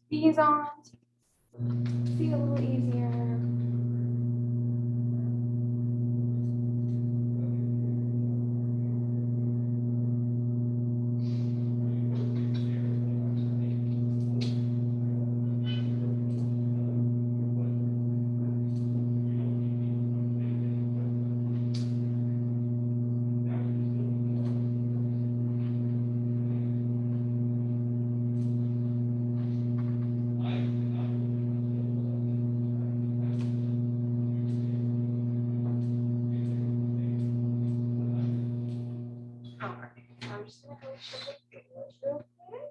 These on. See a little easier. I'm just gonna go check it real quick.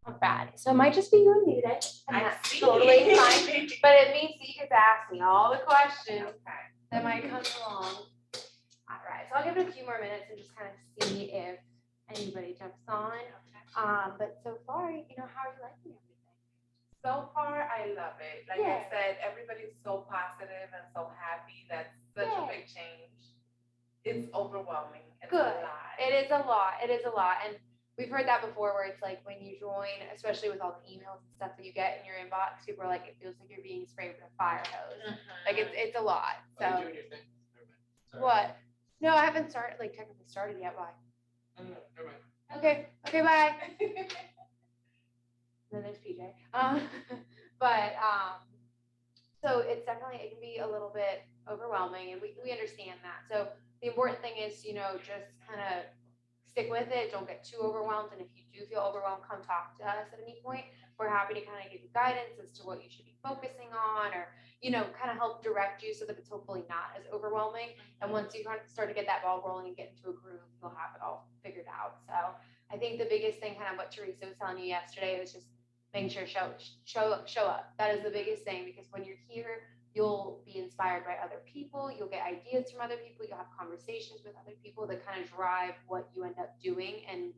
Not bad. So it might just be you and me today, and that's totally fine. But it means that you get to ask me all the questions that might come along. All right, so I'll give it a few more minutes and just kind of see if anybody jumps on. But so far, how are you liking everything? So far, I love it. Like I said, everybody's so positive and so happy. That's such a big change. It's overwhelming. It's Good. a lot. It is a lot. It is a lot. And we've heard that before where it's like when you join, especially with all the emails and stuff that you get in your inbox, people are like, it feels like you're being sprayed with a fire hose. Like it's a lot. So Are you doing your thing? what? No, I haven't technically started yet. Why? No, never mind. Okay, bye. Then there's PJ. So it's definitely, it can be a little bit overwhelming, and we understand that. So the important thing is, just kind of stick with it. Don't get too overwhelmed. And if you do feel overwhelmed, come talk to us at any point. We're happy to kind of give you guidance as to what you should be focusing on, or, kind of help direct you so that it's hopefully not as overwhelming. And once you kind of start to get that ball rolling and get into a groove, you'll have it all figured out. So I think the biggest thing, kind of what Teresa was telling you yesterday, was just making sure show up. That is the biggest thing, because when you're here, you'll be inspired by other people. You'll get ideas from other people. You'll have conversations with other people that kind of drive what you end up doing and,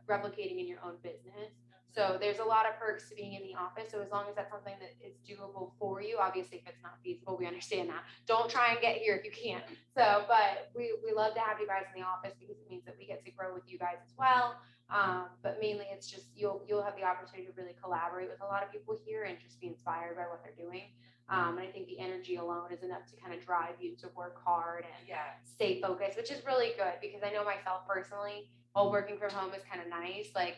replicating in your own business. So there's a lot of perks to being in the office. So as long as that's something that is doable for you, obviously if it's not feasible, we understand that. Don't try and get here if you can't. So, but we love to have you guys in the office because it means that we get to grow with you guys as well. But mainly it's just you'll have the opportunity to really collaborate with a lot of people here and just be inspired by what they're doing. And I think the energy alone is enough to kind of drive you to work hard and stay focused, which is really good, because I know myself personally, while working from home is kind of nice. Like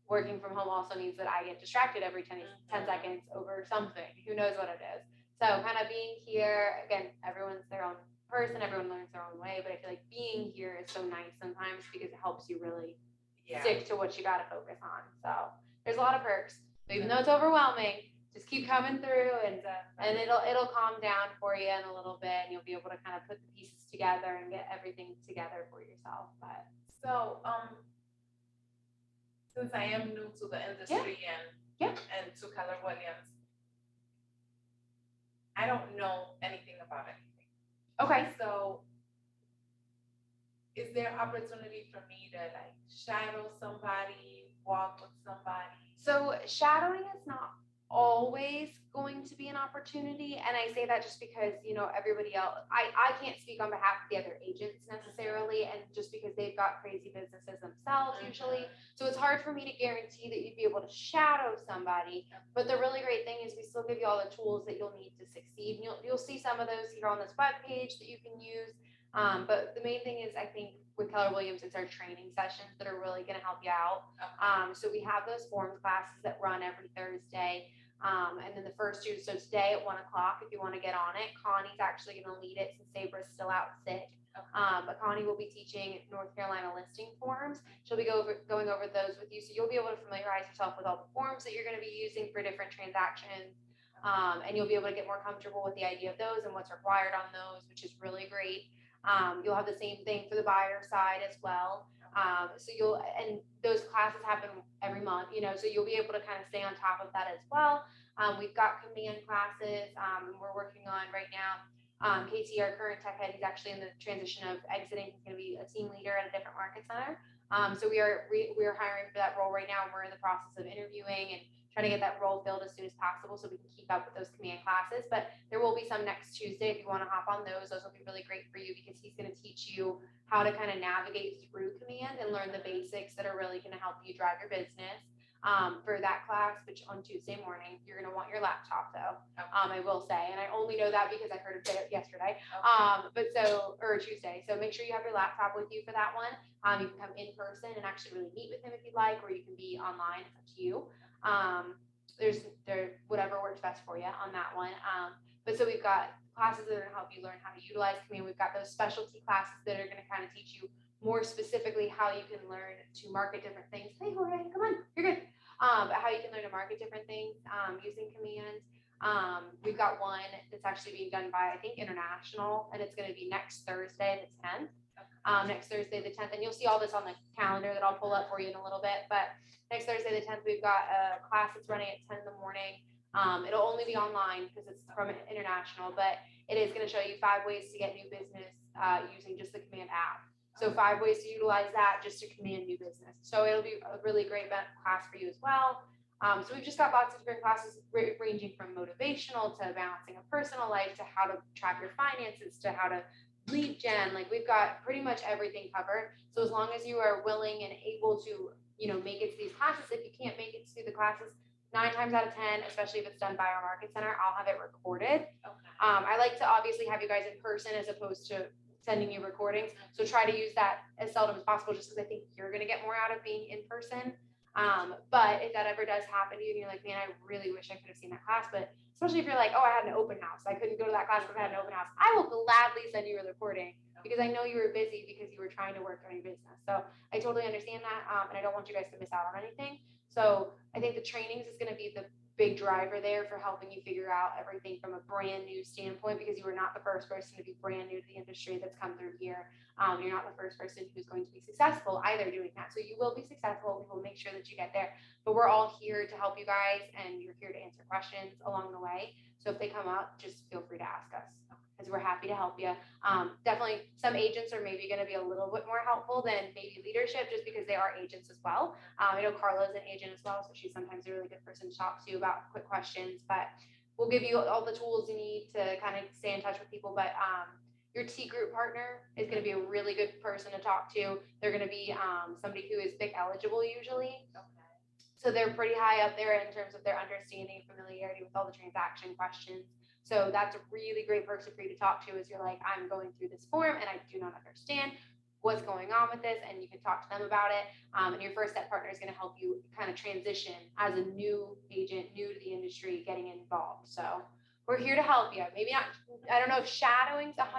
working from home also means that I get distracted every 10 seconds over something. Who knows what it is. So kind of being here, again, everyone's their own person, everyone learns their own way, but I feel like being here is so nice sometimes because it helps you really stick to what you got to focus on. So there's a lot of perks. So even though it's overwhelming, just keep coming through, and it'll calm down for you in a little bit, and you'll be able to kind of put the pieces together and get everything together for yourself. But so since I am new to the industry and to Keller Williams, I don't know anything about anything. Okay. So is there opportunity for me to like shadow somebody, walk with somebody? So shadowing is not always going to be an opportunity. And I say that just because, everybody else, I can't speak on behalf of the other agents necessarily. And just because they've got crazy businesses themselves usually. So it's hard for me to guarantee that you'd be able to shadow somebody. But the really great thing is we still give you all the tools that you'll need to succeed. And you'll see some of those here on this web page that you can use. But the main thing is, I think with Keller Williams, it's our training sessions that are really going to help you out. So we have those forms classes that run every Thursday. And then the first two, so today at 1:00, if you want to get on it, Connie's actually going to lead it since Sabra's still out sick. But Connie will be teaching North Carolina listing forms. She'll be going over those with you. So you'll be able to familiarize yourself with all the forms that you're going to be using for different transactions. And you'll be able to get more comfortable with the idea of those and what's required on those, which is really great. You'll have the same thing for the buyer side as well. And those classes happen every month, so you'll be able to kind of stay on top of that as well. We've got command classes, and we're working on right now. KT, our current tech head, he's actually in the transition of exiting. He's going to be a team leader at a different market center. So we are hiring for that role right now. We're in the process of interviewing and trying to get that role filled as soon as possible so we can keep up with those command classes. But there will be some next Tuesday if you want to hop on those. Those will be really great for you because he's going to teach you how to kind of navigate through command and learn the basics that are really going to help you drive your business. For that class, which on Tuesday morning, you're going to want your laptop though. I will say, and I only know that because I heard it yesterday. Or Tuesday. So make sure you have your laptop with you for that one. You can come in person and actually really meet with him if you'd like, or you can be online. It's up to you. There's whatever works best for you on that one. But so we've got classes that are going to help you learn how to utilize command. We've got those specialty classes that are going to kind of teach you more specifically how you can learn to market different things. Hey, Jorge, come on, you're good. But how you can learn to market different things using command. We've got one that's actually being done by, I think, International, and it's going to be next Thursday, the 10th. Next Thursday, the 10th, and you'll see all this on the calendar that I'll pull up for you in a little bit. But next Thursday, the 10th, we've got a class that's running at 10 in the morning. It'll only be online because it's from International, but it is going to show you 5 ways to get new business using just the command app. So 5 ways to utilize that just to command new business. So it'll be a really great class for you as well. So we've just got lots of different classes ranging from motivational to balancing a personal life to how to track your finances to how to lead gen. Like we've got pretty much everything covered. So as long as you are willing and able to, make it to these classes, if you can't make it to the classes, 9 times out of 10, especially if it's done by our market center, I'll have it recorded. I like to obviously have you guys in person as opposed to sending you recordings. So try to use that as seldom as possible just because I think you're going to get more out of being in person. But if that ever does happen to you and you're like, man, I really wish I could have seen that class, but especially if you're like, oh, I had an open house. I couldn't go to that class because I had an open house. I will gladly send you a recording because I know you were busy because you were trying to work on your business. So I totally understand that. And I don't want you guys to miss out on anything. So I think the trainings is going to be the big driver there for helping you figure out everything from a brand new standpoint because you are not the first person to be brand new to the industry that's come through here. You're not the first person who's going to be successful either doing that. So you will be successful. We will make sure that you get there, but we're all here to help you guys and you're here to answer questions along the way. So if they come up, just feel free to ask us because we're happy to help you. Definitely some agents are maybe going to be a little bit more helpful than maybe leadership just because they are agents as well. I know Carla's an agent as well, so she's sometimes a really good person to talk to about quick questions, but we'll give you all the tools you need to kind of stay in touch with people. But your T group partner is going to be a really good person to talk to. They're going to be somebody who is BIC eligible usually. So they're pretty high up there in terms of their understanding and familiarity with all the transaction questions. So that's a really great person for you to talk to as you're like, I'm going through this form and I do not understand what's going on with this. And you can talk to them about it. And your first step partner is going to help you kind of transition as a new agent, new to the industry, getting involved. So we're here to help you. Maybe not, I don't know if shadowing's 100%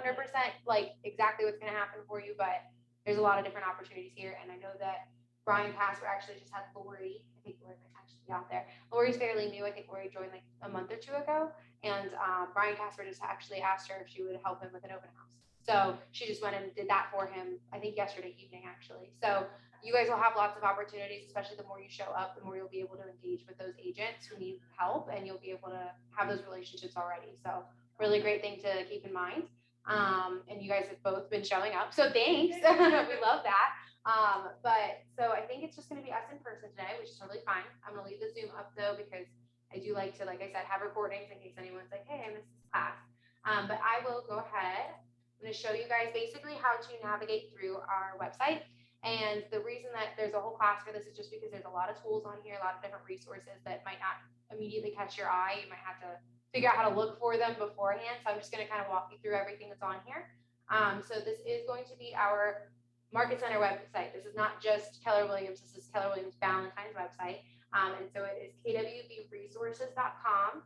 like exactly what's going to happen for you, but there's a lot of different opportunities here. And I know that Brian Casper actually just had Lori. I think Lori might actually be out there. Lori's fairly new. I think Lori joined like a month or 2 ago. And Brian Casper just actually asked her if she would help him with an open house. So she just went and did that for him, I think yesterday evening, actually. So you guys will have lots of opportunities, especially the more you show up, the more you'll be able to engage with those agents who need help, and you'll be able to have those relationships already. So really great thing to keep in mind. And you guys have both been showing up. So thanks. We love that. But so I think it's just going to be us in person today, which is totally fine. I'm going to leave the Zoom up though, because I do like to, like I said, have recordings in case anyone's like, hey, I missed this class. But I will go ahead. I'm going to show you guys basically how to navigate through our website. And the reason that there's a whole class for this is just because there's a lot of tools on here, a lot of different resources that might not immediately catch your eye. You might have to figure out how to look for them beforehand. So I'm just going to kind of walk you through everything that's on here. So this is going to be our Market Center website. This is not just Keller Williams. This is Keller Williams Valentine's website. And so it is kwbresources.com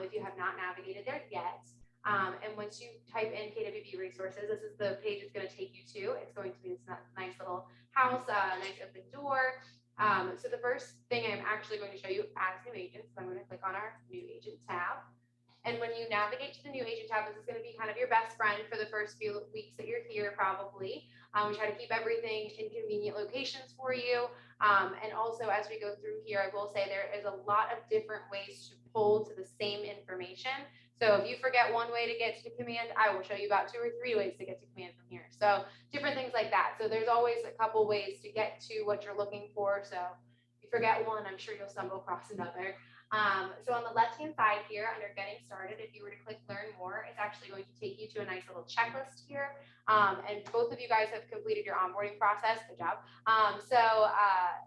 if you have not navigated there yet. And once you type in KWB resources, this is the page it's going to take you to. It's going to be this nice little house, nice open door. So the first thing I'm actually going to show you as new agents, so I'm going to click on our new agent tab. And when you navigate to the new agent tab, this is going to be kind of your best friend for the first few weeks that you're here, probably. We try to keep everything in convenient locations for you. And also, as we go through here, I will say there is a lot of different ways to pull to the same information. So if you forget one way to get to command, I will show you about 2 or 3 ways to get to command from here. So different things like that. So there's always a couple ways to get to what you're looking for. So if you forget one, I'm sure you'll stumble across another. So on the left-hand side here, under Getting Started, if you were to click Learn More, it's actually going to take you to a nice little checklist here. And both of you guys have completed your onboarding process. Good job. So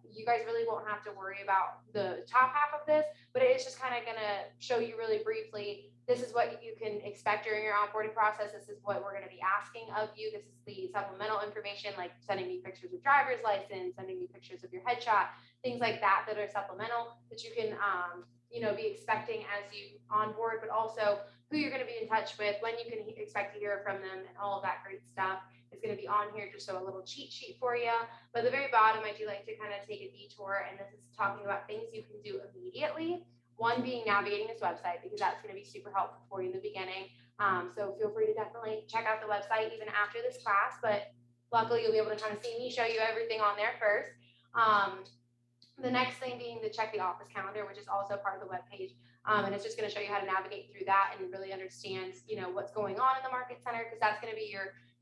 you guys really won't have to worry about the top half of this, but it is just kind of going to show you really briefly. This is what you can expect during your onboarding process. This is what we're going to be asking of you. This is the supplemental information, like sending you pictures of driver's license, sending you pictures of your headshot, things like that that are supplemental that you can be expecting as you onboard, but also who you're going to be in touch with, when you can expect to hear from them, and all of that great stuff is going to be on here, just so a little cheat sheet for you. But at the very bottom, I do like to kind of take a detour, and this is talking about things you can do immediately. One being navigating this website, because that's going to be super helpful for you in the beginning. So feel free to definitely check out the website even after this class, but luckily you'll be able to kind of see me show you everything on there first. The next thing being to check the office calendar, which is also part of the web page. And it's just going to show you how to navigate through that and really understand, what's going on in the market center, because that's going to be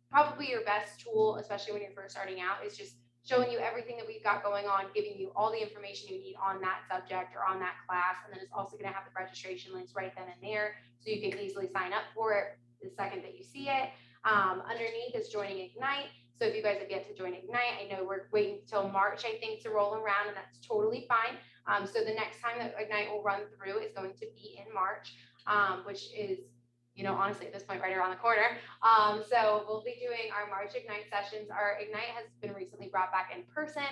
probably your best tool, especially when you're first starting out, is just showing you everything that we've got going on, giving you all the information you need on that subject or on that class. And then it's also going to have the registration links right then and there, so you can easily sign up for it the second that you see it. Underneath is joining Ignite. So if you guys have yet to join Ignite, I know we're waiting until March, I think, to roll around, and that's totally fine. So the next time that Ignite will run through is going to be in March, which is, honestly, at this point, right around the corner. So we'll be doing our March Ignite sessions. Our Ignite has been recently brought back in person.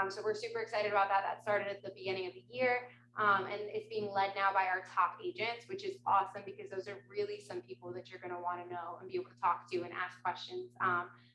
So we're super excited about that. That started at the beginning of the year. And it's being led now by our top agents, which is awesome, because those are really some people that you're going to want to know and be able to talk to and ask questions.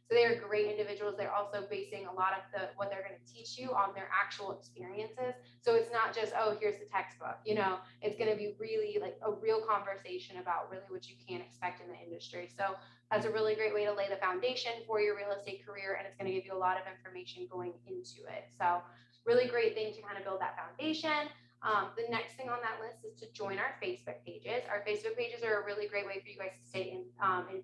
So they are great individuals. They're also basing a lot of what they're going to teach you on their actual experiences. So it's not just, oh, here's the textbook. It's going to be really like a real conversation about really what you can expect in the industry. So that's a really great way to lay the foundation for your real estate career, and it's going to give you a lot of information going into it. So really great thing to kind of build that foundation. The next thing on that list is to join our Facebook pages. Our Facebook pages are a really great way for you guys to stay in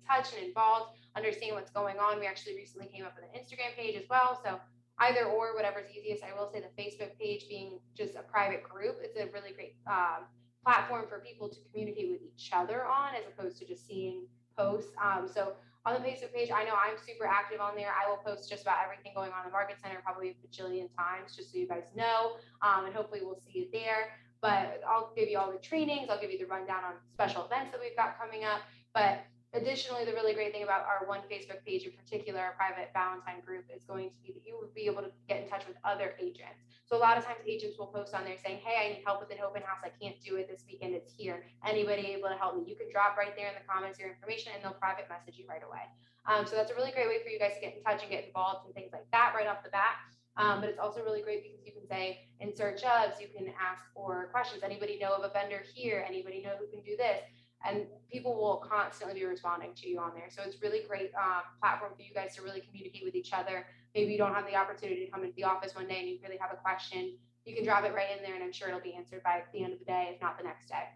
touch and involved, understand what's going on. We actually recently came up with an Instagram page as well. So either or, whatever's easiest. I will say the Facebook page, being just a private group, it's a really great platform for people to communicate with each other on, as opposed to just seeing posts. So on the Facebook page, I know I'm super active on there. I will post just about everything going on in the Market Center probably a bajillion times, just so you guys know, and hopefully we'll see you there. But I'll give you all the trainings. I'll give you the rundown on special events that we've got coming up. But additionally, the really great thing about our one Facebook page in particular, our private Valentine group, is going to be that you will be able to get in touch with other agents. So a lot of times agents will post on there saying, hey, I need help with an open house. I can't do it this weekend. It's here. Anybody able to help me? You can drop right there in the comments your information, and they'll private message you right away. So that's a really great way for you guys to get in touch and get involved and things like that right off the bat. But it's also really great because you can say in search ofs, you can ask for questions. Anybody know of a vendor here? Anybody know who can do this? And people will constantly be responding to you on there. So it's really great platform for you guys to really communicate with each other. Maybe you don't have the opportunity to come into the office one day and you really have a question. You can drop it right in there, and I'm sure it'll be answered by the end of the day, if not the next day.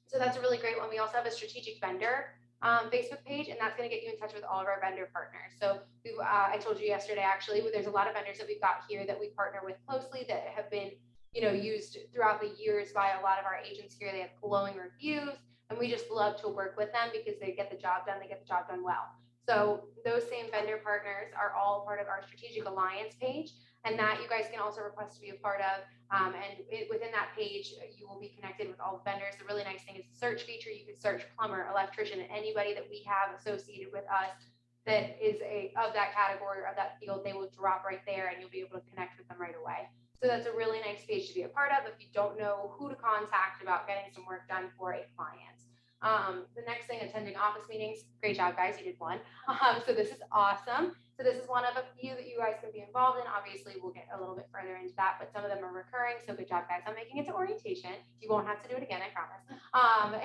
So that's a really great one. We also have a strategic vendor Facebook page, and that's going to get you in touch with all of our vendor partners. So I told you yesterday, actually, there's a lot of vendors that we've got here that we partner with closely that have been used throughout the years by a lot of our agents here. They have glowing reviews, and we just love to work with them because they get the job done. They get the job done well. So those same vendor partners are all part of our strategic alliance page, and that you guys can also request to be a part of. Within that page, you will be connected with all the vendors. The really nice thing is the search feature. You can search plumber, electrician, and anybody that we have associated with us that is of that category or of that field. They will drop right there, and you'll be able to connect with them right away. So that's a really nice page to be a part of if you don't know who to contact about getting some work done for a client. The next thing, attending office meetings. Great job, guys. You did one. So this is awesome. So this is one of a few that you guys can be involved in. Obviously, we'll get a little bit further into that, but some of them are recurring. So good job, guys, on making it to orientation. You won't have to do it again, I promise.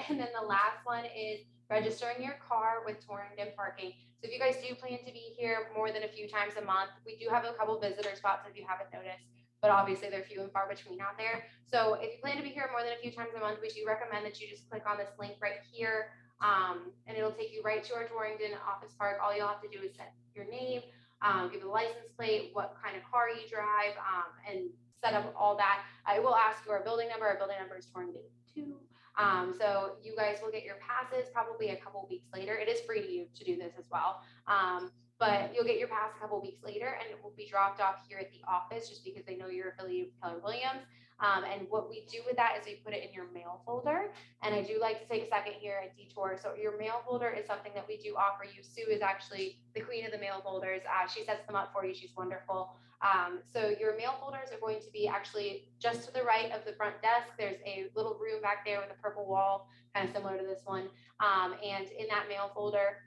And then the last one is registering your car with Torrington parking. So if you guys do plan to be here more than a few times a month, we do have a couple visitor spots if you haven't noticed, but obviously they're few and far between out there. So if you plan to be here more than a few times a month, we do recommend that you just click on this link right here, and it'll take you right to our Torrington office park. All you'll have to do is set your name, give a license plate, what kind of car you drive, and set up all that. I will ask you our building number. Our building number is Torrington 2. So you guys will get your passes probably a couple weeks later. It is free to you to do this as well. But you'll get your pass a couple weeks later, and it will be dropped off here at the office just because they know you're affiliated with Keller Williams. And what we do with that is we put it in your mail folder. And I do like to take a second here and detour. So your mail folder is something that we do offer you. Sue is actually the queen of the mail folders. She sets them up for you. She's wonderful. So your mail folders are going to be actually just to the right of the front desk. There's a little room back there with a purple wall, kind of similar to this one. And in that mail folder,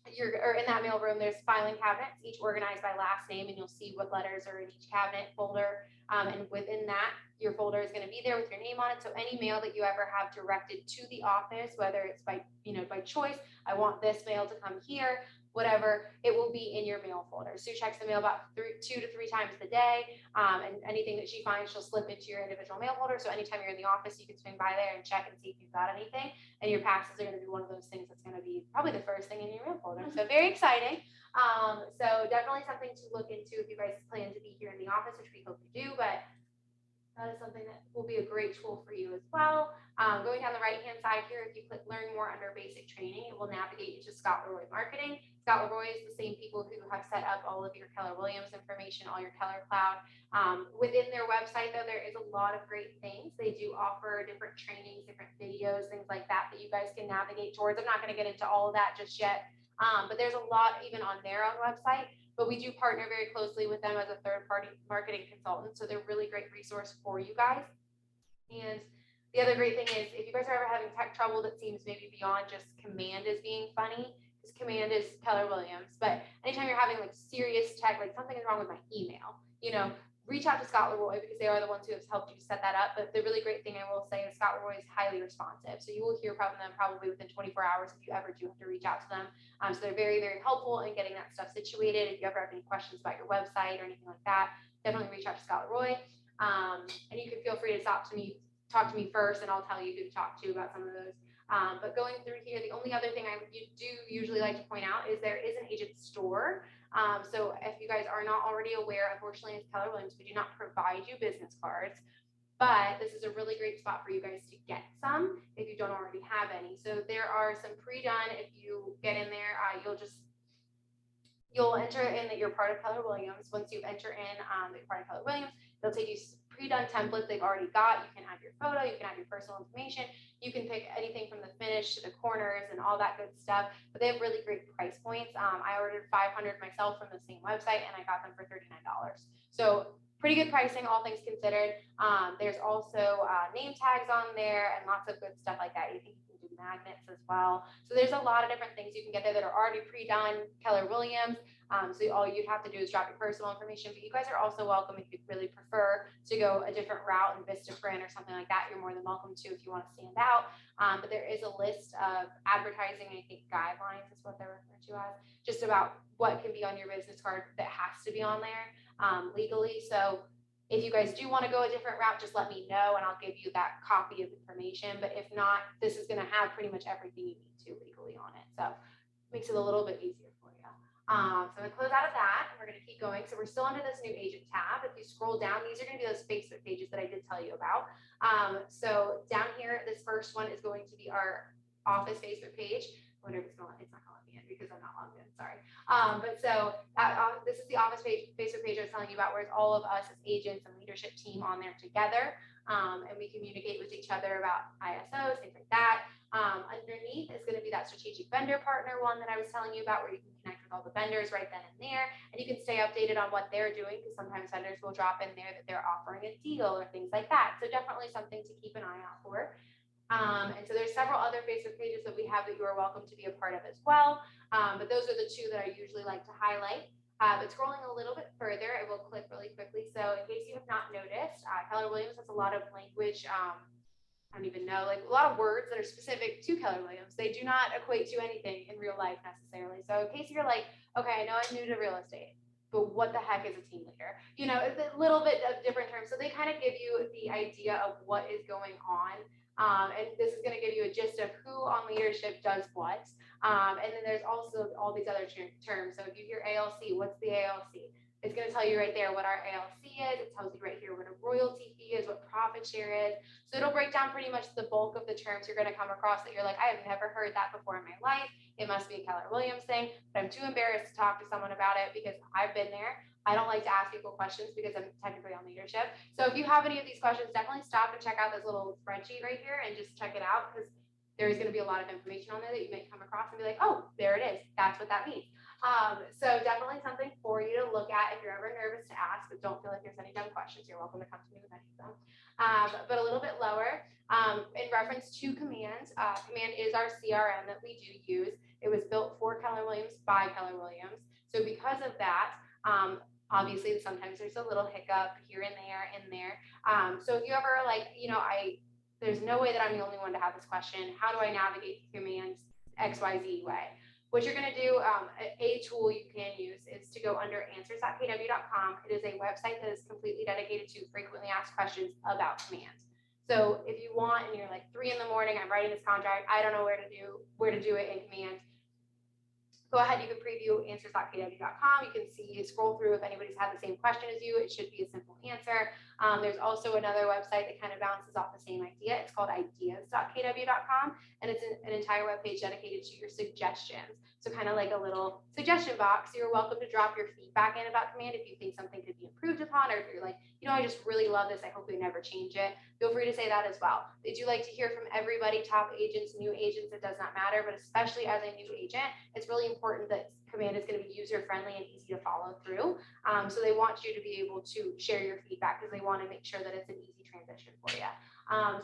in that mail room, there's filing cabinets, each organized by last name, and you'll see what letters are in each cabinet folder. And within that, your folder is going to be there with your name on it. So any mail that you ever have directed to the office, whether it's by choice, I want this mail to come here, whatever, it will be in your mail folder. Sue checks the mail about 2 to 3 times a day, and anything that she finds, she'll slip into your individual mail folder. So anytime you're in the office, you can swing by there and check and see if you've got anything. And your passes are going to be one of those things that's going to be probably the first thing in your mail folder. So very exciting. So definitely something to look into if you guys plan to be here in the office, which we hope you do. But that is something that will be a great tool for you as well. Going down the right-hand side here, if you click Learn More under Basic Training, it will navigate you to Scott Leroy Marketing. Scott Leroy is the same people who have set up all of your Keller Williams information, all your Keller Cloud. Within their website, though, there is a lot of great things. They do offer different trainings, different videos, things like that that you guys can navigate towards. I'm not going to get into all of that just yet, but there's a lot even on their own website. But we do partner very closely with them as a third-party marketing consultant, so they're a really great resource for you guys. And the other great thing is, if you guys are ever having tech trouble that seems maybe beyond just Command is being funny, because Command is Keller Williams, but anytime you're having like serious tech, like something is wrong with my email, reach out to Scott Leroy because they are the ones who have helped you set that up. But the really great thing I will say is Scott Leroy is highly responsive. So you will hear from them probably within 24 hours if you ever do have to reach out to them. So they're very, very helpful in getting that stuff situated. If you ever have any questions about your website or anything like that, definitely reach out to Scott Leroy. And you can feel free to talk to me first, and I'll tell you who to talk to about some of those. But going through here, the only other thing I do usually like to point out is there is an agent store. So if you guys are not already aware, unfortunately, as Keller Williams, we do not provide you business cards, but this is a really great spot for you guys to get some if you don't already have any. So there are some pre-done. If you get in there, you'll enter in that you're part of Keller Williams. Once you enter in that you're part of Keller Williams, they'll take you pre-done templates they've already got. You can add your photo, you can add your personal information, you can pick anything from the finish to the corners and all that good stuff. But they have really great price points. I ordered 500 myself from the same website, and I got them for $39. So pretty good pricing, all things considered. There's also name tags on there and lots of good stuff like that. You can do magnets as well. So there's a lot of different things you can get there that are already pre-done Keller Williams. So all you'd have to do is drop your personal information, but you guys are also welcome if you really prefer to go a different route in Vistaprint or something like that. You're more than welcome to if you want to stand out. But there is a list of advertising, I think guidelines is what they're referred to as, just about what can be on your business card that has to be on there legally. So if you guys do want to go a different route, just let me know and I'll give you that copy of information. But if not, this is going to have pretty much everything you need to legally on it. So it makes it a little bit easier for you. So I'm going to close out of that and we're going to keep going. So we're still under this new agent tab. If you scroll down, these are going to be those Facebook pages that I did tell you about. So down here, this first one is going to be our office Facebook page. Whatever it's not calling me in because I'm not logged in, sorry. But so this is the office page, Facebook page I was telling you about, where it's all of us as agents and leadership team on there together. And we communicate with each other about ISOs, things like that. Underneath is going to be that strategic vendor partner one that I was telling you about, where you can connect with all the vendors right then and there, and you can stay updated on what they're doing, because sometimes vendors will drop in there that they're offering a deal or things like that. So definitely something to keep an eye out for. And so there's several other Facebook pages that we have that you are welcome to be a part of as well. But those are the two that I usually like to highlight. But scrolling a little bit further, I will click really quickly. So in case you have not noticed, Keller Williams has a lot of language. I don't even know, like a lot of words that are specific to Keller Williams. They do not equate to anything in real life necessarily. So in case you're like, okay, I know I'm new to real estate, but what the heck is a team leader? You know, it's a little bit of different terms. So they kind of give you the idea of what is going on. And this is going to give you a gist of who on leadership does what. And then there's also all these other terms. So if you hear ALC, what's the ALC? It's going to tell you right there what our ALC is. It tells you right here what a royalty fee is, what profit share is. So it'll break down pretty much the bulk of the terms you're going to come across that you're like, I have never heard that before in my life. It must be a Keller Williams thing, but I'm too embarrassed to talk to someone about it because I've been there. I don't like to ask people questions because I'm technically on leadership. So if you have any of these questions, definitely stop and check out this little spreadsheet right here and just check it out, because there's going to be a lot of information on there that you may come across and be like, oh, there it is. That's what that means. So definitely something for you to look at if you're ever nervous to ask, but don't feel like there's any dumb questions. You're welcome to come to me with any of them. But a little bit lower, in reference to Command, Command is our CRM that we do use. It was built for Keller Williams by Keller Williams. So because of that, obviously sometimes there's a little hiccup here and there. So if you ever like, you know, there's no way that I'm the only one to have this question. How do I navigate Command's XYZ way? What you're going to do, a tool you can use is to go under answers.kw.com. It is a website that is completely dedicated to frequently asked questions about Command. So if you want, and you're like 3 a.m, I'm writing this contract, I don't know where to do it in Command, go ahead, you can preview answers.kw.com. You can see, scroll through if anybody's had the same question as you. It should be a simple answer. There's also another website that kind of bounces off the same idea. It's called ideas.kw.com, and it's an entire webpage dedicated to your suggestions. So kind of like a little suggestion box. You're welcome to drop your feedback in about Command if you think something could be improved upon, or if you're like, you know, I just really love this, I hope we never change it. Feel free to say that as well. They do like to hear from everybody, top agents, new agents, it does not matter, but especially as a new agent, it's really important that Command is going to be user-friendly and easy to follow through. So they want you to be able to share your feedback because they want to make sure that it's an easy transition for you.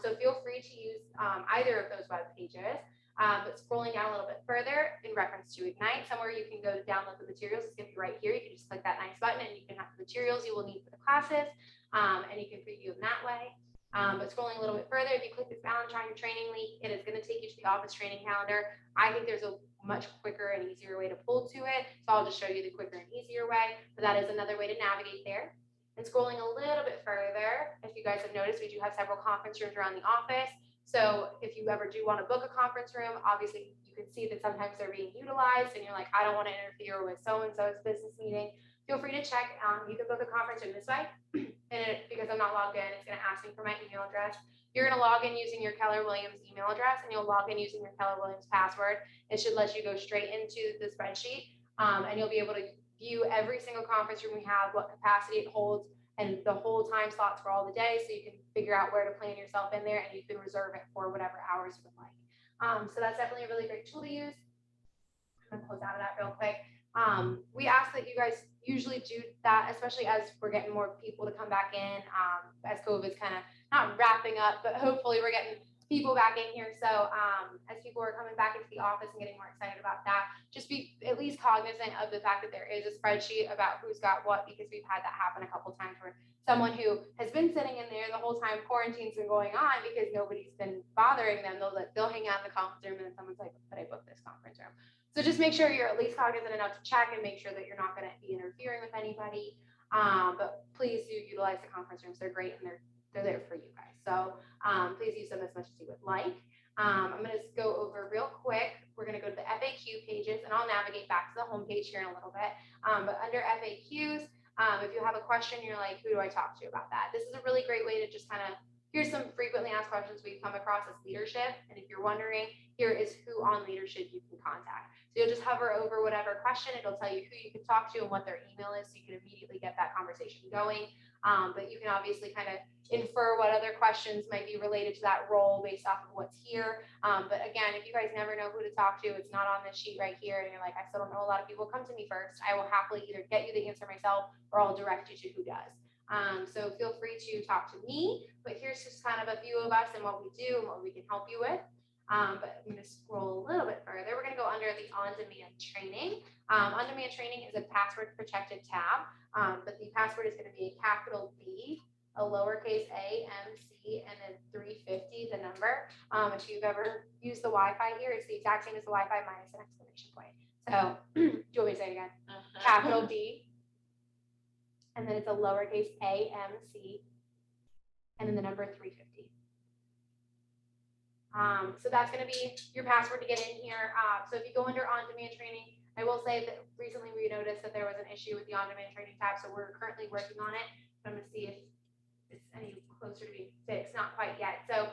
So feel free to use either of those web pages. But scrolling down a little bit further in reference to Ignite, somewhere you can go to download the materials. It's going to be right here. You can just click that nice button and you can have the materials you will need for the classes, and you can preview them that way. But scrolling a little bit further, if you click this Valentine training link, it is going to take you to the office training calendar. I think there's a much quicker and easier way to pull to it. So I'll just show you the quicker and easier way. But that is another way to navigate there. And scrolling a little bit further, if you guys have noticed, we do have several conference rooms around the office. So if you ever do want to book a conference room, obviously you can see that sometimes they're being utilized and you're like, I don't want to interfere with so-and-so's business meeting. Feel free to check. You can book a conference room this way. And because I'm not logged in, it's going to ask me for my email address. You're going to log in using your Keller Williams email address, and you'll log in using your Keller Williams password. It should let you go straight into the spreadsheet, and you'll be able to view every single conference room we have, what capacity it holds, and the whole time slots for all the day, so you can figure out where to plan yourself in there, and you can reserve it for whatever hours you would like. So that's definitely a really great tool to use. I'm gonna close out of that real quick. We ask that you guys usually do that, especially as we're getting more people to come back in, as COVID's kind of not wrapping up, but hopefully we're getting people back in here. So as people are coming back into the office and getting more excited about that, just be at least cognizant of the fact that there is a spreadsheet about who's got what, because we've had that happen a couple times where someone who has been sitting in there the whole time quarantine's been going on because nobody's been bothering them, they'll hang out in the conference room and then someone's like, but I booked this conference room. So just make sure you're at least cognizant enough to check and make sure that you're not going to be interfering with anybody. But please do utilize the conference rooms. They're great and they're there for you guys. So please use them as much as you would like. I'm going to go over real quick. We're going to go to the FAQ pages, and I'll navigate back to the homepage here in a little bit. But under FAQs, if you have a question, you're like, who do I talk to about that? This is a really great way to just kind of, here's some frequently asked questions we've come across as leadership. And if you're wondering, here is who on leadership you can contact. So you'll just hover over whatever question. It'll tell you who you can talk to and what their email is, so you can immediately get that conversation going. But you can obviously kind of infer what other questions might be related to that role based off of what's here. But again, if you guys never know who to talk to, it's not on this sheet right here, and you're like, I still don't know, a lot of people come to me first, I will happily either get you the answer myself or I'll direct you to who does. So feel free to talk to me, but here's just kind of a few of us and what we do and what we can help you with. But I'm going to scroll a little bit further. We're going to go under the on-demand training. On-demand training is a password protected tab, but the password is going to be a capital B, a lowercase a, M, C, and then 350, the number. If you've ever used the Wi-Fi here, it's the exact same as the Wi-Fi minus an exclamation point. So do you want me to say it again? Capital B, and then it's a lowercase a, M, C, and then the number 350. So that's going to be your password to get in here. So if you go under on-demand training, I will say that recently we noticed that there was an issue with the on-demand training tab, so we're currently working on it. I'm going to see if it's any closer to being fixed. Not quite yet. So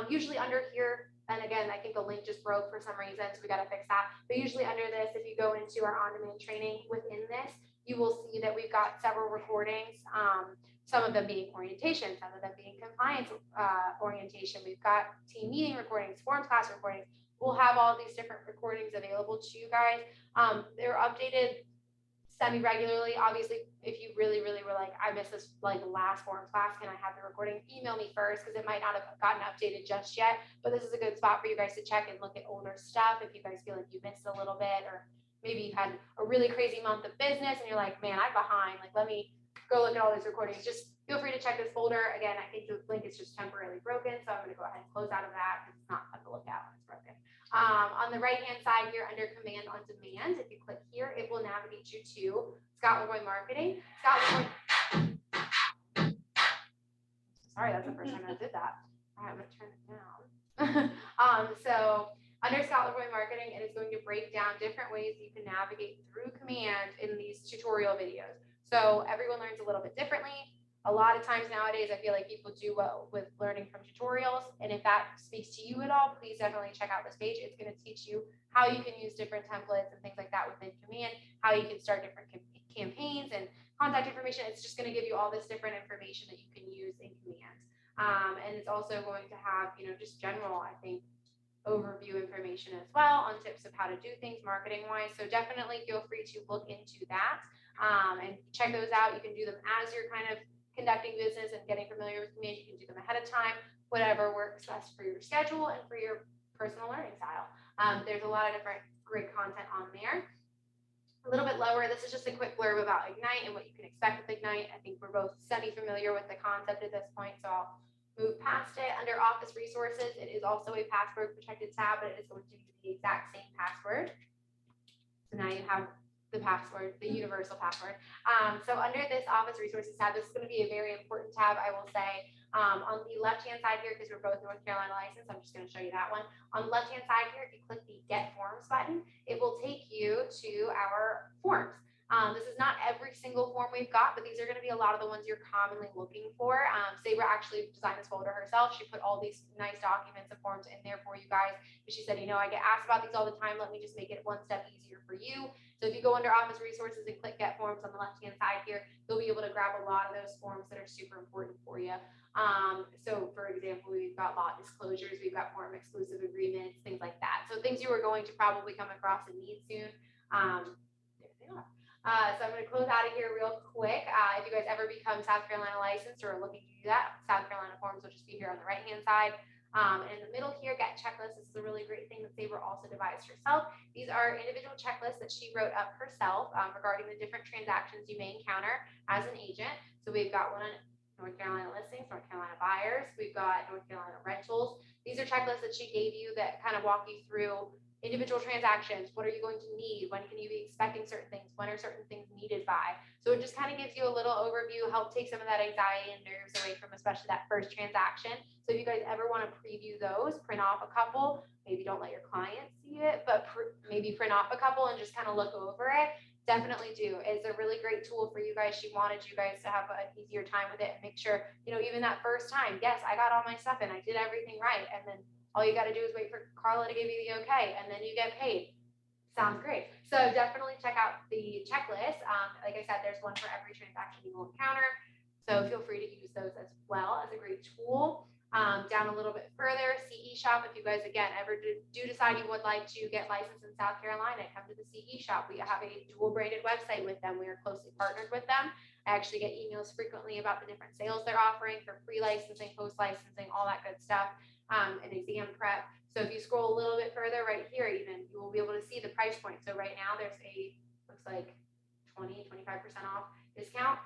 usually under here, and again, I think the link just broke for some reason, so we got to fix that. But usually under this, if you go into our on-demand training within this, you will see that we've got several recordings. Some of them being orientation, some of them being compliance orientation. We've got team meeting recordings, forms class recordings. We'll have all these different recordings available to you guys. They're updated semi-regularly. Obviously, if you really were like, I missed this like last forms class, can I have the recording? Email me first, because it might not have gotten updated just yet. But this is a good spot for you guys to check and look at older stuff if you guys feel like you missed a little bit, or maybe you've had a really crazy month of business and you're like, man, I'm behind. Like, let me go look at all these recordings. Just feel free to check this folder. Again, I think the link is just temporarily broken, so I'm going to go ahead and close out of that because it's not fun to look at when it's broken. On the right-hand side here under Command on Demand, if you click here, it will navigate you to Scott LeRoy Marketing. Scott LeRoy. Sorry, that's the first time I did that. I'm going to turn it down. So under Scott LeRoy Marketing, it is going to break down different ways you can navigate through Command in these tutorial videos. So everyone learns a little bit differently. A lot of times nowadays, I feel like people do well with learning from tutorials. And if that speaks to you at all, please definitely check out this page. It's going to teach you how you can use different templates and things like that within Command, how you can start different campaigns and contact information. It's just going to give you all this different information that you can use in Command. And it's also going to have, just general, I think, overview information as well on tips of how to do things marketing wise. So definitely feel free to look into that and check those out. You can do them as you're kind of conducting business and getting familiar with Command. You can do them ahead of time, whatever works best for your schedule and for your personal learning style. There's a lot of different great content on there. A little bit lower, this is just a quick blurb about Ignite and what you can expect with Ignite. I think we're both semi-familiar with the concept at this point, so I'll move past it. Under Office Resources, it is also a password protected tab, but it is going to be the exact same password. So now you have the password, the universal password. So under this Office Resources tab, this is going to be a very important tab, I will say. On the left-hand side here, because we're both North Carolina licensed, I'm just going to show you that one. On the left-hand side here, if you click the Get Forms button, it will take you to our forms. This is not every single form we've got, but these are going to be a lot of the ones you're commonly looking for. Sabre actually designed this folder herself. She put all these nice documents and forms in there for you guys. But she said, I get asked about these all the time. Let me just make it one step easier for you. So if you go under Office Resources and click Get Forms on the left-hand side here, you'll be able to grab a lot of those forms that are super important for you. So for example, we've got lot disclosures, we've got form exclusive agreements, things like that. So things you are going to probably come across and need soon. There they are. So I'm going to close out of here real quick. If you guys ever become South Carolina licensed or are looking to do that, South Carolina forms will just be here on the right-hand side. And in the middle here, Get Checklist. This is a really great thing that Sabre also devised herself. These are individual checklists that she wrote up herself regarding the different transactions you may encounter as an agent. So we've got one on North Carolina listings, North Carolina buyers. We've got North Carolina rentals. These are checklists that she gave you that kind of walk you through individual transactions. What are you going to need? When can you be expecting certain things? When are certain things needed by? So it just kind of gives you a little overview, help take some of that anxiety and nerves away from especially that first transaction. So if you guys ever want to preview those, print off a couple, maybe don't let your clients see it, but maybe print off a couple and just kind of look over it. Definitely do. It's a really great tool for you guys. She wanted you guys to have an easier time with it and make sure, even that first time, yes, I got all my stuff in, I did everything right. And then all you got to do is wait for Carla to give you the okay, and then you get paid. Sounds great. So definitely check out the checklist. Like I said, there's one for every transaction you will encounter. So feel free to use those as well as a great tool. Down a little bit further, CE Shop. If you guys, again, ever do decide you would like to get licensed in South Carolina, come to the CE Shop. We have a dual branded website with them. We are closely partnered with them. I actually get emails frequently about the different sales they're offering for pre-licensing, post-licensing, all that good stuff, and exam prep. So if you scroll a little bit further right here, even, you will be able to see the price point. So right now there's looks like 25% off discount.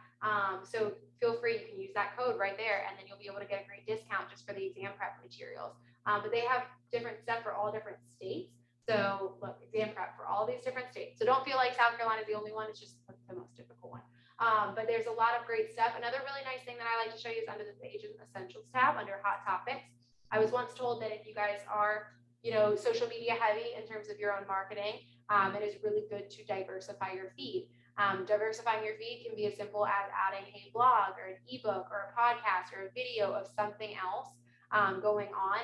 So feel free, you can use that code right there, and then you'll be able to get a great discount just for the exam prep materials. But they have different stuff for all different states. So look, exam prep for all these different states. So don't feel like South Carolina is the only one. It's just the most difficult one. But there's a lot of great stuff. Another really nice thing that I like to show you is under the Agent Essentials tab under Hot Topics. I was once told that if you guys are, social media heavy in terms of your own marketing, it is really good to diversify your feed. Diversifying your feed can be as simple as adding a blog or an ebook or a podcast or a video of something else going on,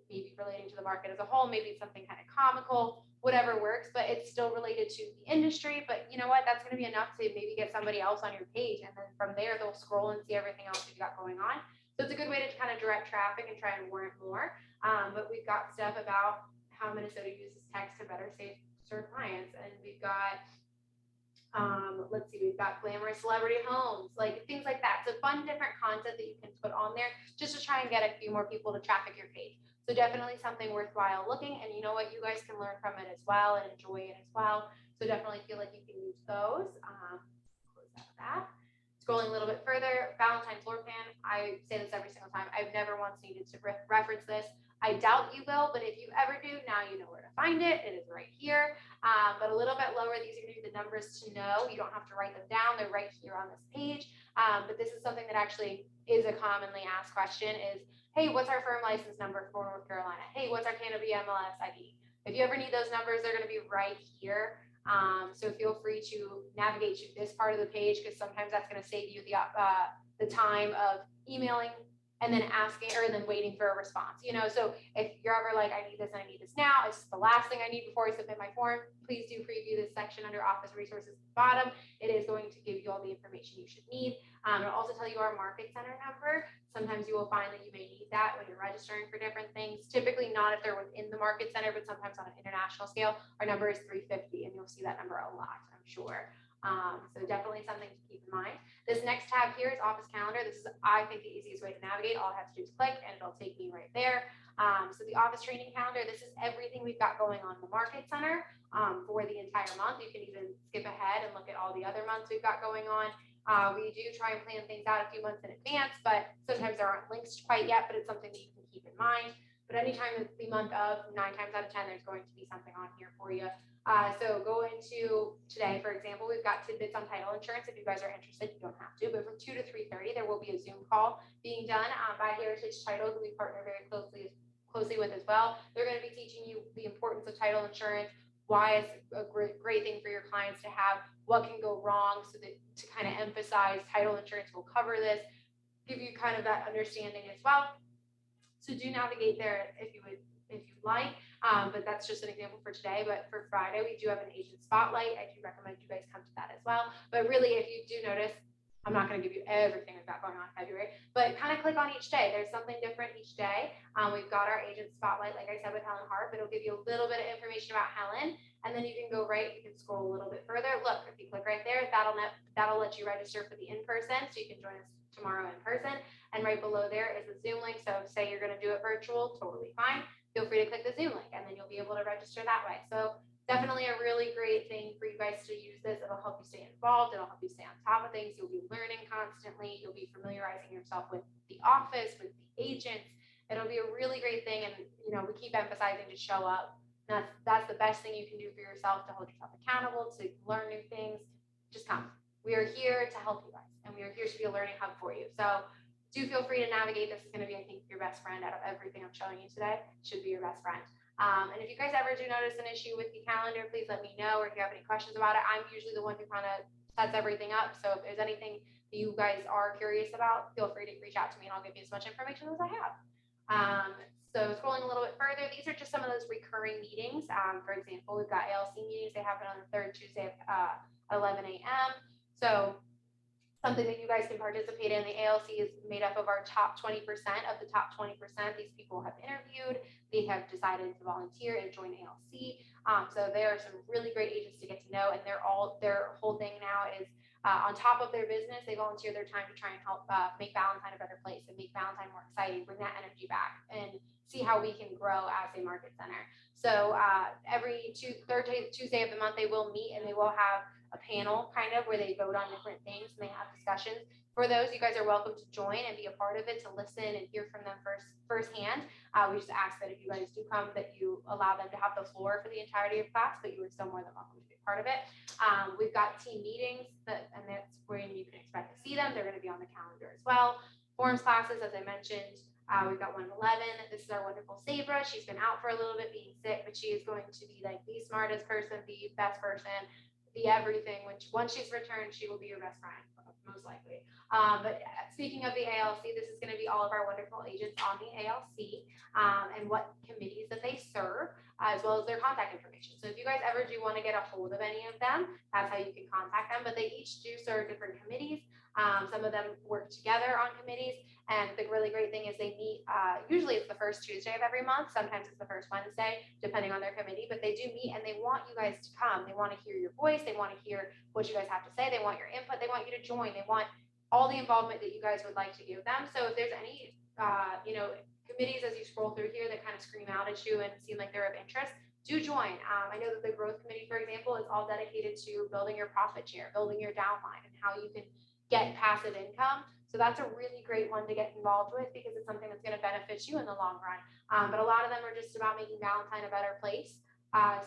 maybe relating to the market as a whole, maybe it's something kind of comical, whatever works, but it's still related to the industry. But you know what? That's going to be enough to maybe get somebody else on your page. And then from there, they'll scroll and see everything else you've got going on. So it's a good way to kind of direct traffic and try and warrant more. But we've got stuff about how Minnesota uses text to better serve clients. And we've got, we've got glamorous celebrity homes, like things like that. So fun, different content that you can put on there just to try and get a few more people to traffic your page. So definitely something worthwhile looking. And you know what? You guys can learn from it as well and enjoy it as well. So definitely feel like you can use those. Close out of that. Scrolling a little bit further, Valentine's floor plan. I say this every single time. I've never once needed to reference this. I doubt you will, but if you ever do, now you know where to find it. It is right here. But a little bit lower, these are going to be the numbers to know. You don't have to write them down. They're right here on this page. But this is something that actually is a commonly asked question is, hey, what's our firm license number for North Carolina? Hey, what's our KWB MLS ID? If you ever need those numbers, they're going to be right here. So feel free to navigate to this part of the page because sometimes that's going to save you the time of emailing and then asking or then waiting for a response. So if you're ever like, I need this and I need this now, it's the last thing I need before I submit my form, please do preview this section under Office Resources at the bottom. It is going to give you all the information you should need. It'll also tell you our Market Center number. Sometimes you will find that you may need that when you're registering for different things. Typically not if they're within the Market Center, but sometimes on an international scale, our number is 350, and you'll see that number a lot, I'm sure. So definitely something to keep in mind. This next tab here is Office Calendar. This is, I think, the easiest way to navigate. All I have to do is click, and it'll take me right there. So the Office Training Calendar, this is everything we've got going on in the Market Center for the entire month. You can even skip ahead and look at all the other months we've got going on. We do try and plan things out a few months in advance, but sometimes there aren't links quite yet, but it's something that you can keep in mind. But anytime it's the month of, 9 times out of 10, there's going to be something on here for you. So go into today, for example, we've got tidbits on title insurance. If you guys are interested, you don't have to, but from 2 to 3:30, there will be a Zoom call being done by Heritage Title, who we partner very closely with as well. They're going to be teaching you the importance of title insurance, why it's a great thing for your clients to have, what can go wrong, so that to kind of emphasize title insurance will cover this, give you kind of that understanding as well. So do navigate there if you like. But that's just an example for today. But for Friday, we do have an agent spotlight. I do recommend you guys come to that as well. But really, if you do notice, I'm not going to give you everything we've got going on in February, but kind of click on each day. There's something different each day. We've got our agent spotlight, like I said, with Helen Harp. It'll give you a little bit of information about Helen, and then you can go right. You can scroll a little bit further. Look, if you click right there, that'll let you register for the in-person, so you can join us tomorrow in person. And right below there is the Zoom link. So say you're going to do it virtual, totally fine. Feel free to click the Zoom link, and then you'll be able to register that way. So definitely a really great thing for you guys to use this. It'll help you stay involved. It'll help you stay on top of things. You'll be learning constantly. You'll be familiarizing yourself with the office, with the agents. It'll be a really great thing. And, we keep emphasizing to show up. That's the best thing you can do for yourself, to hold yourself accountable, to learn new things. Just come. We are here to help you guys, and we are here to be a learning hub for you. So do feel free to navigate. This is going to be, I think, your best friend out of everything I'm showing you today. Should be your best friend. And if you guys ever do notice an issue with the calendar, please let me know, or if you have any questions about it. I'm usually the one who kind of sets everything up. So if there's anything that you guys are curious about, feel free to reach out to me, and I'll give you as much information as I have. So scrolling a little bit further, these are just some of those recurring meetings. For example, we've got ALC meetings. They happen on the third Tuesday at 11 a.m. So something that you guys can participate in. The ALC is made up of our top 20%. Of the top 20%, these people have interviewed, they have decided to volunteer and join ALC. So there are some really great agents to get to know, and their whole thing now is on top of their business, they volunteer their time to try and help make Valentine a better place and make Valentine more exciting, bring that energy back, and see how we can grow as a market center. So every third Tuesday of the month, they will meet and they will have a panel kind of where they vote on different things and they have discussions. For those, you guys are welcome to join and be a part of it, to listen and hear from them firsthand. We just ask that if you guys do come, that you allow them to have the floor for the entirety of class, but you are still more than welcome to be part of it. We've got team meetings, and that's where you can expect to see them. They're going to be on the calendar as well. Forms classes, as I mentioned, we've got one at 11. This is our wonderful Sabra. She's been out for a little bit being sick, but she is going to be like the smartest person, the best person, the everything. Which once she's returned, she will be your best friend, most likely. But speaking of the ALC, this is going to be all of our wonderful agents on the ALC and what committees that they serve, as well as their contact information. So if you guys ever do want to get a hold of any of them, that's how you can contact them. But they each do serve different committees. Some of them work together on committees. And the really great thing is they meet, usually it's the first Tuesday of every month. Sometimes it's the first Wednesday, depending on their committee, but they do meet and they want you guys to come. They want to hear your voice. They want to hear what you guys have to say. They want your input. They want you to join. They want all the involvement that you guys would like to give them. So if there's any, committees as you scroll through here that kind of scream out at you and seem like they're of interest, do join. I know that the growth committee, for example, is all dedicated to building your profit share, building your downline, and how you can get passive income. So that's a really great one to get involved with because it's something that's going to benefit you in the long run. But a lot of them are just about making Valentine a better place.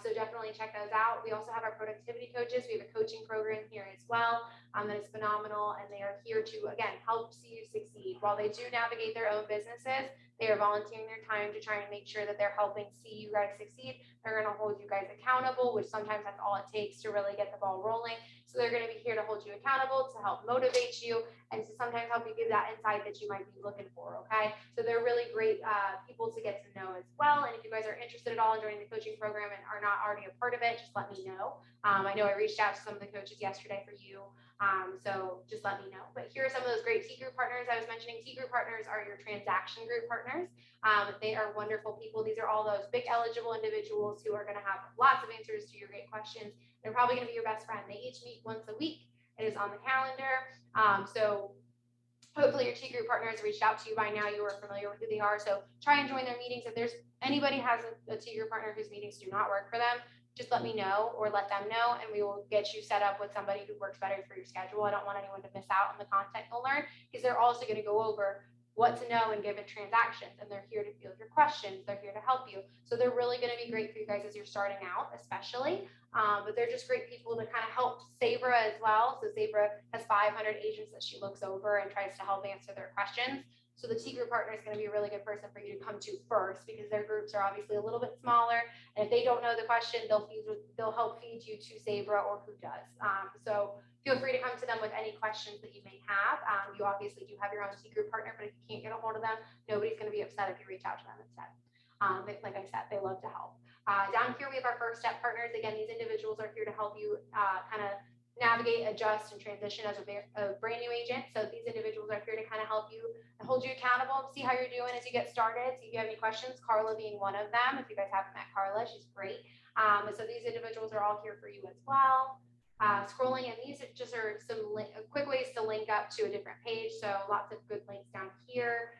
So definitely check those out. We also have our productivity coaches. We have a coaching program here as well that is phenomenal. And they are here to, again, help see you succeed. While they do navigate their own businesses, they are volunteering their time to try and make sure that they're helping see you guys succeed. They're going to hold you guys accountable, which sometimes that's all it takes to really get the ball rolling. So they're going to be here to hold you accountable, to help motivate you, and to sometimes help you give that insight that you might be looking for, okay? So they're really great people to get to know as well. And if you guys are interested at all in joining the coaching program and are not already a part of it, just let me know. I know I reached out to some of the coaches yesterday for you, so just let me know. But here are some of those great T group partners I was mentioning. T group partners are your transaction group partners. They are wonderful people. These are all those big eligible individuals who are going to have lots of answers to your great questions. They're probably going to be your best friend. They each meet once a week. It is on the calendar. So hopefully your T group partners reached out to you by now. You are familiar with who they are. So try and join their meetings. If there's anybody has a T group partner whose meetings do not work for them, just let me know or let them know, and we will get you set up with somebody who works better for your schedule. I don't want anyone to miss out on the content they'll learn because they're also going to go over what to know in given transactions, and they're here to field your questions. They're here to help you. So they're really going to be great for you guys as you're starting out, especially. But they're just great people to kind of help Sabra as well. So Sabra has 500 agents that she looks over and tries to help answer their questions. So the T group partner is going to be a really good person for you to come to first because their groups are obviously a little bit smaller. And if they don't know the question, they'll help feed you to Sabra or who does. So feel free to come to them with any questions that you may have. You obviously do have your own T group partner, but if you can't get a hold of them, nobody's going to be upset if you reach out to them instead. Like I said, they love to help. Down here, we have our first step partners. Again, these individuals are here to help you kind of navigate, adjust, and transition as a brand new agent. So these individuals are here to kind of help you and hold you accountable, see how you're doing as you get started. See if you have any questions, Carla being one of them. If you guys haven't met Carla, she's great. And so these individuals are all here for you as well. Scrolling, and these just are some quick ways to link up to a different page. So lots of good links down here.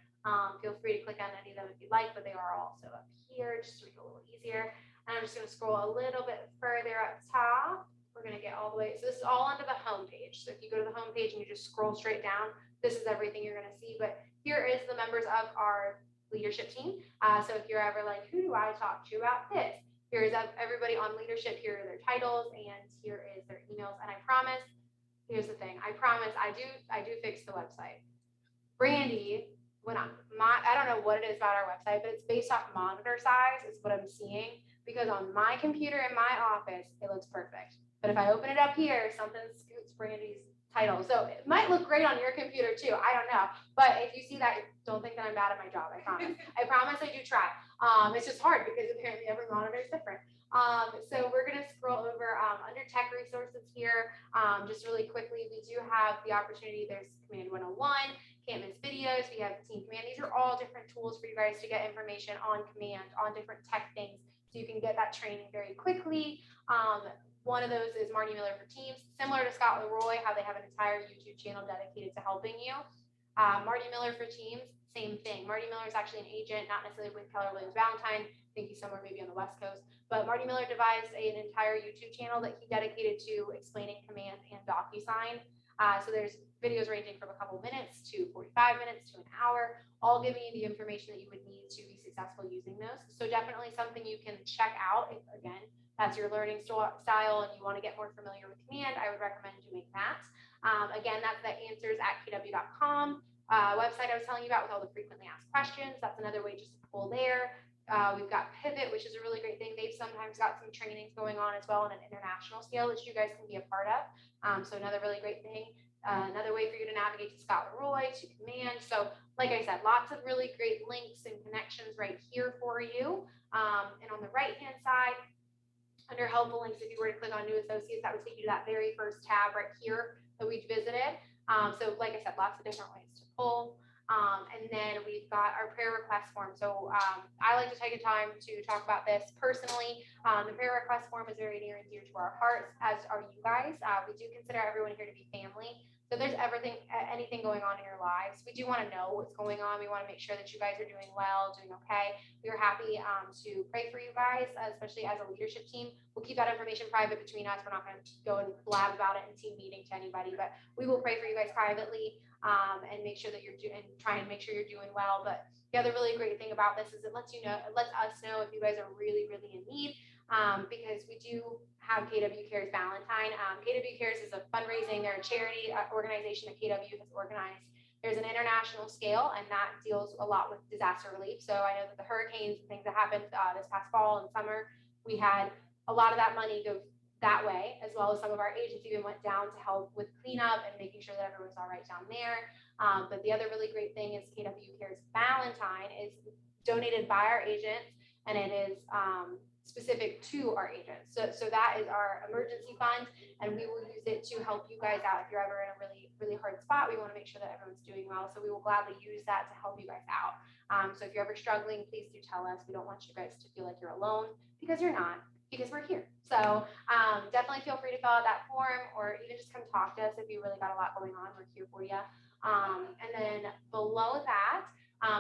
Feel free to click on any of them if you'd like, but they are also up here just to make it a little easier. And I'm just going to scroll a little bit further up top. We're going to get all the way. So this is all under the home page. So if you go to the home page and you just scroll straight down, this is everything you're going to see. But here is the members of our leadership team. So if you're ever like, who do I talk to about this? Here's everybody on leadership. Here are their titles, and here is their emails. And I promise, here's the thing. I promise I do fix the website. Brandy, I don't know what it is about our website, but it's based off monitor size is what I'm seeing, because on my computer in my office, it looks perfect. But if I open it up here, something scoots Brandy's title. So it might look great on your computer too. I don't know. But if you see that, don't think that I'm bad at my job. I promise. I promise I do try. It's just hard because apparently every monitor is different. So we're going to scroll over under tech resources here. Just really quickly, we do have the opportunity. There's Command 101, can't miss videos. We have Team Command. These are all different tools for you guys to get information on command, on different tech things. So you can get that training very quickly. One of those is Marty Miller for Teams, similar to Scott Leroy, how they have an entire YouTube channel dedicated to helping you. Marty Miller for Teams, same thing. Marty Miller is actually an agent, not necessarily with Keller Williams Valentine. I think he's somewhere maybe on the West Coast. But Marty Miller devised an entire YouTube channel that he dedicated to explaining command and DocuSign. So there's videos ranging from a couple minutes to 45 minutes to an hour, all giving you the information that you would need to be successful using those. So definitely something you can check out. If, again, that's your learning style and you want to get more familiar with command, I would recommend doing that. Again, that's the answers@kw.com website I was telling you about with all the frequently asked questions. That's another way just to pull there. We've got Pivot, which is a really great thing. They've sometimes got some trainings going on as well on an international scale that you guys can be a part of. So another really great thing. Another way for you to navigate to Scott Leroy, to command. So like I said, lots of really great links and connections right here for you. And on the right-hand side, under helpful links, if you were to click on new associates, that would take you to that very first tab right here that we visited. So like I said, lots of different ways to pull. And then we've got our prayer request form. So I like to take a time to talk about this personally. The prayer request form is very near and dear to our hearts, as are you guys. We do consider everyone here to be family. So if there's anything going on in your lives, we do want to know what's going on. We want to make sure that you guys are doing well, doing okay. We are happy to pray for you guys, especially as a leadership team. We'll keep that information private between us. We're not going to go and blab about it in team meeting to anybody, but we will pray for you guys privately and make sure that you're try and make sure you're doing well. But the other really great thing about this is it lets us know if you guys are really, really in need. Because we do have KW Cares Valentine. KW Cares is a fundraising, they're a charity organization that KW has organized. There's an international scale, and that deals a lot with disaster relief. So I know that the hurricanes and things that happened this past fall and summer, we had a lot of that money go that way, as well as some of our agents even went down to help with cleanup and making sure that everyone's all right down there. But the other really great thing is KW Cares Valentine is donated by our agents, and it is specific to our agents. So that is our emergency fund, and we will use it to help you guys out if you're ever in a really, really hard spot. We want to make sure that everyone's doing well. So we will gladly use that to help you guys out. So if you're ever struggling, please do tell us. We don't want you guys to feel like you're alone, because you're not, because we're here. So definitely feel free to fill out that form, or even just come talk to us if you really got a lot going on. We're here for you. And then below that,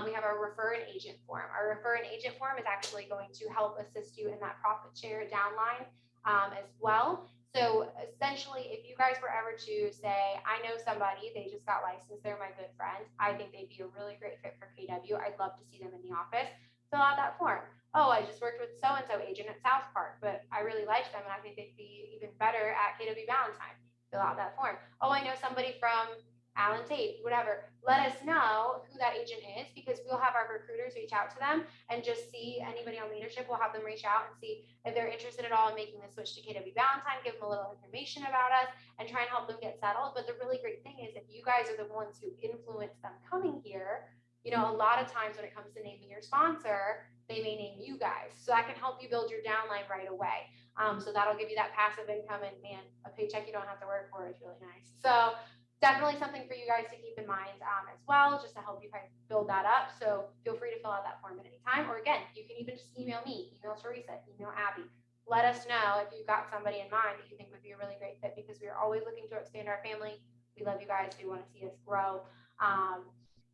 we have our refer an agent form. Our refer an agent form is actually going to help assist you in that profit share downline as well. So essentially, if you guys were ever to say, I know somebody, they just got licensed, they're my good friend, I think they'd be a really great fit for KW. I'd love to see them in the office. Fill out that form. Oh, I just worked with so-and-so agent at South Park, but I really like them and I think they'd be even better at KW Valentine. Fill out that form. Oh, I know somebody from Allen Tate, whatever. Let us know who that agent is, because we'll have our recruiters reach out to them and just see anybody on leadership. We'll have them reach out and see if they're interested at all in making the switch to KW Valentine, give them a little information about us and try and help them get settled. But the really great thing is, if you guys are the ones who influence them coming here, you know, a lot of times when it comes to naming your sponsor, they may name you guys. So that can help you build your downline right away. So that'll give you that passive income, and man, a paycheck you don't have to work for is really nice. So definitely something for you guys to keep in mind as well, just to help you kind of build that up. So feel free to fill out that form at any time. Or again, you can even just email me, email Teresa, email Abby. Let us know if you've got somebody in mind that you think would be a really great fit, because we are always looking to expand our family. We love you guys. We want to see us grow.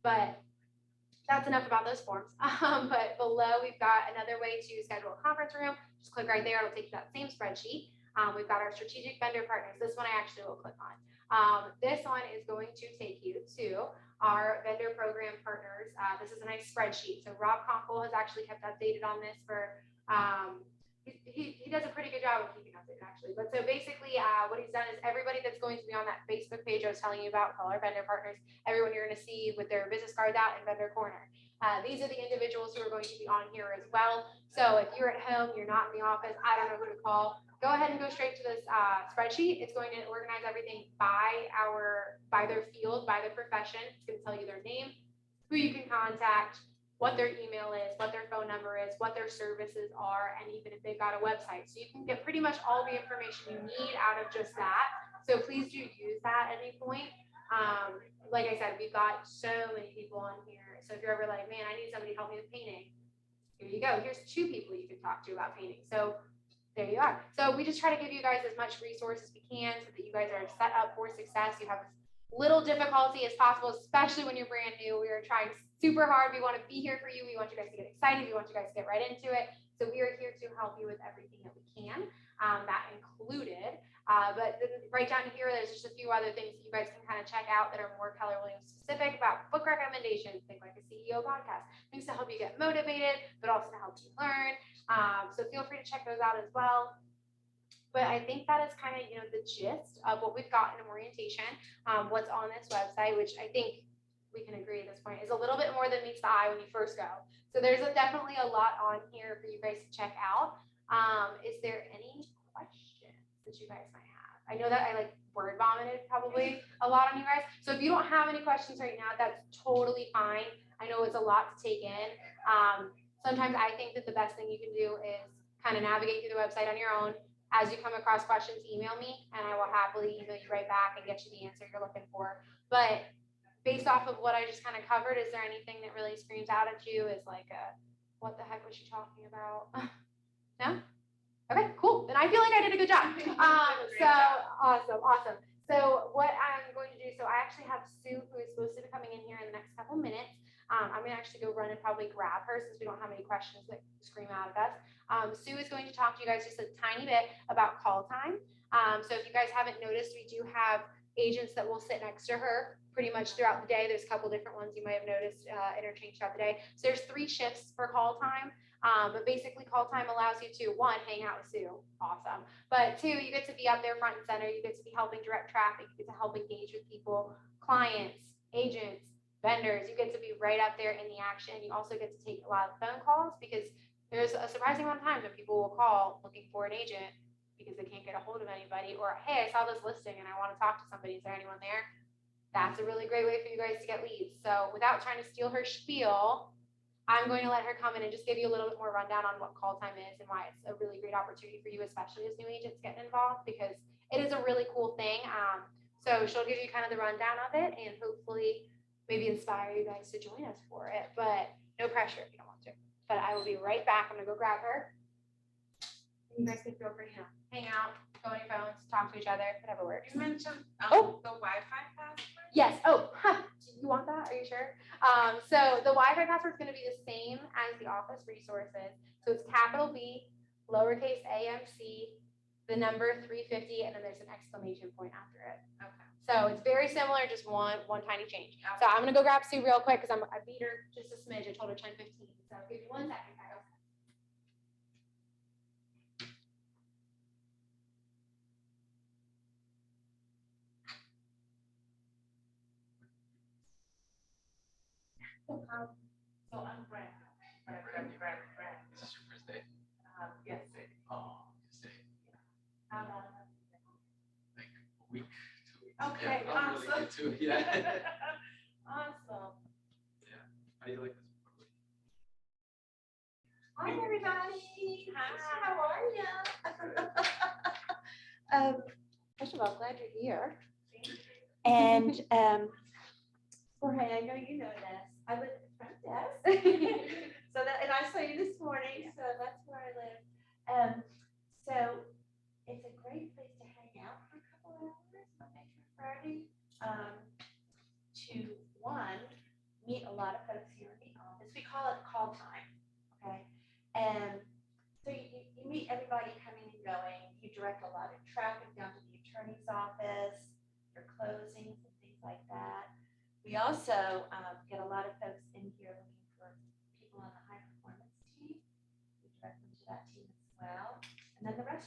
But that's enough about those forms. But below, we've got another way to schedule a conference room. Just click right there. It'll take you to that same spreadsheet. We've got our strategic vendor partners. This one I actually will click on. This one is going to take you to our vendor program partners. This is a nice spreadsheet. So Rob Conkle has actually kept updated on this for, he does a pretty good job of keeping updated actually. But so basically what he's done is everybody that's going to be on that Facebook page I was telling you about, call our vendor partners, everyone you're going to see with their business cards out in vendor corner. These are the individuals who are going to be on here as well. So if you're at home, you're not in the office, I don't know who to call, go ahead and go straight to this spreadsheet. It's going to organize everything by their field, by their profession. It's going to tell you their name, who you can contact, what their email is, what their phone number is, what their services are, and even if they've got a website. So you can get pretty much all the information you need out of just that. So please do use that at any point. Like I said, we've got so many people on here. So if you're ever like, man, I need somebody to help me with painting, here you go. Here's 2 people you can talk to about painting. So there you are. So we just try to give you guys as much resource as we can so that you guys are set up for success. You have as little difficulty as possible, especially when you're brand new. We are trying super hard. We want to be here for you. We want you guys to get excited. We want you guys to get right into it. So we are here to help you with everything that we can, that included. But then right down here, there's just a few other things that you guys can kind of check out that are more Keller Williams specific about book recommendations, things like a CEO podcast, things to help you get motivated, but also to help you learn. So feel free to check those out as well. But I think that is kind of, the gist of what we've got in orientation, what's on this website, which I think we can agree at this point is a little bit more than meets the eye when you first go. So there's definitely a lot on here for you guys to check out. Is there any questions that you guys might have? I know that I word vomited probably a lot on you guys. So if you don't have any questions right now, that's totally fine. I know it's a lot to take in. Sometimes I think that the best thing you can do is kind of navigate through the website on your own. As you come across questions, email me and I will happily email you right back and get you the answer you're looking for. But based off of what I just kind of covered, is there anything that really screams out at you as what the heck was she talking about? No? Okay, cool. Then I feel like I did a good job. So awesome. So what I'm going to do, so I actually have Sue who is supposed to be coming in here in the next couple minutes. I'm gonna actually go run and probably grab her since we don't have any questions that scream out at us. Sue is going to talk to you guys just a tiny bit about call time. So if you guys haven't noticed, we do have agents that will sit next to her pretty much throughout the day. There's a couple different ones you might have noticed interchanged throughout the day. So there's 3 shifts for call time. But basically call time allows you to, 1, hang out with Sue, awesome. But 2, you get to be up there front and center. You get to be helping direct traffic. You get to help engage with people, clients, agents, vendors. You get to be right up there in the action. You also get to take a lot of phone calls because there's a surprising amount of times when people will call looking for an agent because they can't get a hold of anybody, or hey, I saw this listing and I want to talk to somebody. Is there anyone there? That's a really great way for you guys to get leads. So without trying to steal her spiel, I'm going to let her come in and just give you a little bit more rundown on what call time is and why it's a really great opportunity for you, especially as new agents getting involved, because it is a really cool thing. So she'll give you kind of the rundown of it and hopefully maybe inspire you guys to join us for it, but no pressure if you don't want to. But I will be right back. I'm gonna go grab her. You guys can feel free to hang out, go on your phones, talk to each other, whatever works. You mentioned the Wi-Fi password? Yes. Oh, do you want that? Are you sure? So the Wi-Fi password is going to be the same as the office resources. So it's capital B, lowercase AMC, the number 350, and then there's an exclamation point after it. Okay. So it's very similar, just one tiny change. Okay. So I'm going to go grab Sue real quick because I beat her just a smidge. I told her 10:15. So give me 1 second, Kyle. So I'm Brad. Is this your first day? Yes. Oh, yes, day. How Like a week, 2 weeks. Okay, Yeah, I'm really good too. Yeah. Awesome. Yeah. How do you like this? Hi, everybody. Hi. How are you? First of all, glad you're here. And Jorge, I know you know this. I live at the front desk. And I saw you this morning, so that's where I live. So it's a great place to hang out for a couple hours, Monday through Friday. To one, meet a lot of folks here in the office. We call it call time. Okay. And so you meet everybody coming and going. You direct a lot of traffic down to the attorney's office, your closings and things like that. We also get a lot of folks in here looking for people on the high performance team. We direct them to that team as well. And then the rest